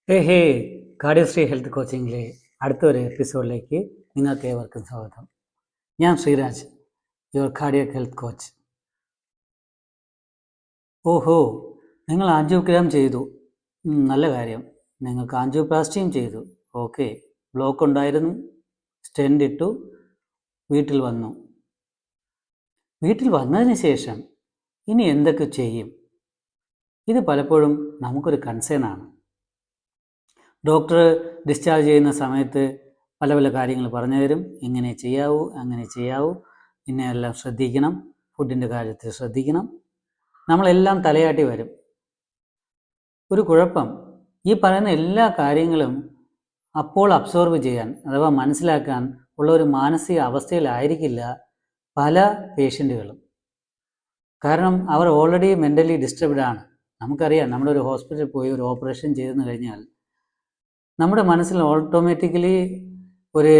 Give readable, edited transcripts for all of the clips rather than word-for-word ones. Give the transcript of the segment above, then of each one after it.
ഹേ കാർഡിയോശ്രീ health കോച്ചിങ്ങിലെ അടുത്തൊരു എപ്പിസോഡിലേക്ക് നിങ്ങൾക്ക് ഏവർക്കും സ്വാഗതം. ഞാൻ Sreeraj, your cardiac health coach. ഓഹോ, നിങ്ങൾ ആൻജിയോഗ്രാം ചെയ്തു, നല്ല കാര്യം. നിങ്ങൾക്ക് ആൻജിയോപ്ലാസ്റ്റിയും ചെയ്തു, ഓക്കെ. ബ്ലോക്ക് ഉണ്ടായിരുന്നു, സ്റ്റെൻഡ് ഇട്ടു, വീട്ടിൽ വന്നു. വീട്ടിൽ വന്നതിന് ശേഷം ഇനി എന്തൊക്കെ ചെയ്യും? ഇത് പലപ്പോഴും നമുക്കൊരു കൺസേൺ ആണ്. ഡോക്ടർ ഡിസ്ചാർജ് ചെയ്യുന്ന സമയത്ത് പല പല കാര്യങ്ങൾ പറഞ്ഞു തരും. ഇങ്ങനെ ചെയ്യാവൂ, അങ്ങനെ ചെയ്യാവൂ, ഇന്നെല്ലാം ശ്രദ്ധിക്കണം, ഫുഡിൻ്റെ കാര്യത്തിൽ ശ്രദ്ധിക്കണം. നമ്മളെല്ലാം തലയാട്ടി വരും. ഒരു കുഴപ്പം, ഈ പറയുന്ന എല്ലാ കാര്യങ്ങളും അപ്പോൾ അബ്സോർബ് ചെയ്യാൻ അഥവാ മനസ്സിലാക്കാൻ ഉള്ള ഒരു മാനസിക അവസ്ഥയിലായിരിക്കില്ല പല പേഷ്യൻറ്റുകളും. കാരണം അവർ ഓൾറെഡി മെൻ്റലി ഡിസ്റ്റർബ്ഡ് ആണ്. നമുക്കറിയാം, നമ്മളൊരു ഹോസ്പിറ്റലിൽ പോയി ഒരു ഓപ്പറേഷൻ ചെയ്തെന്ന് കഴിഞ്ഞാൽ നമ്മുടെ മനസ്സിൽ ഓട്ടോമാറ്റിക്കലി ഒരു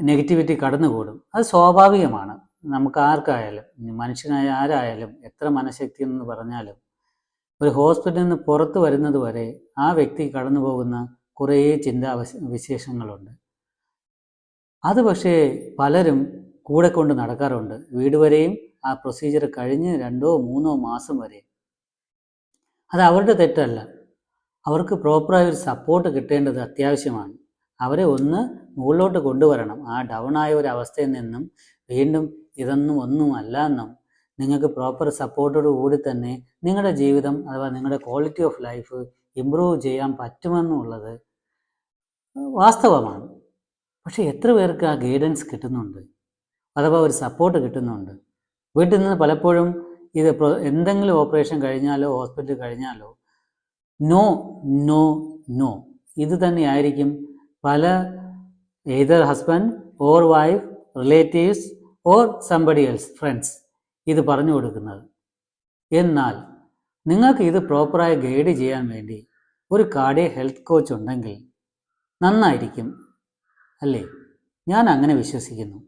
നെഗറ്റിവിറ്റി കടന്നുകൂടും. അത് സ്വാഭാവികമാണ്. നമുക്ക് ആർക്കായാലും, മനുഷ്യനായ ആരായാലും, എത്ര മനഃശക്തി എന്ന് പറഞ്ഞാലും ഒരു ഹോസ്പിറ്റലിൽ നിന്ന് പുറത്ത് വരുന്നത് വരെ ആ വ്യക്തി കടന്നു പോകുന്ന കുറേ ചിന്താ വിശേഷങ്ങളുണ്ട്. അത് പക്ഷേ പലരും കൂടെ കൊണ്ട് നടക്കാറുണ്ട്, വീട് വരെയും ആ പ്രൊസീജിയർ കഴിഞ്ഞ് 2-3 മാസം വരെ. അത് അവരുടെ തെറ്റല്ല. അവർക്ക് പ്രോപ്പറായ ഒരു സപ്പോർട്ട് കിട്ടേണ്ടത് അത്യാവശ്യമാണ്. അവരെ ഒന്ന് മുകളിലോട്ട് കൊണ്ടുവരണം. ആ ഡൗൺ ആയ ഒരു അവസ്ഥയിൽ നിന്നും വീണ്ടും ഇതൊന്നും ഒന്നുമല്ല എന്നും നിങ്ങൾക്ക് പ്രോപ്പർ സപ്പോർട്ടോട് കൂടി തന്നെ നിങ്ങളുടെ ജീവിതം അഥവാ നിങ്ങളുടെ ക്വാളിറ്റി ഓഫ് ലൈഫ് ഇമ്പ്രൂവ് ചെയ്യാൻ പറ്റുമെന്നുള്ളത് വാസ്തവമാണ്. പക്ഷേ എത്ര പേർക്ക് ആ ഗൈഡൻസ് കിട്ടുന്നുണ്ട്, അഥവാ ഒരു സപ്പോർട്ട് കിട്ടുന്നുണ്ട്? വീട്ടിൽ നിന്ന് പലപ്പോഴും ഇത് എന്തെങ്കിലും ഓപ്പറേഷൻ കഴിഞ്ഞാലോ ഹോസ്പിറ്റൽ കഴിഞ്ഞാലോ നോ നോ നോ, ഇത് തന്നെയായിരിക്കും പല either husband or wife, relatives or somebody else, friends ഇത് പറഞ്ഞു കൊടുക്കുന്നത്. എന്നാൽ നിങ്ങൾക്ക് ഇത് പ്രോപ്പറായി ഗൈഡ് ചെയ്യാൻ വേണ്ടി ഒരു കാർഡിയക് ഹെൽത്ത് കോച്ച് ഉണ്ടെങ്കിൽ നന്നായിരിക്കും, അല്ലേ? ഞാൻ അങ്ങനെ വിശ്വസിക്കുന്നു.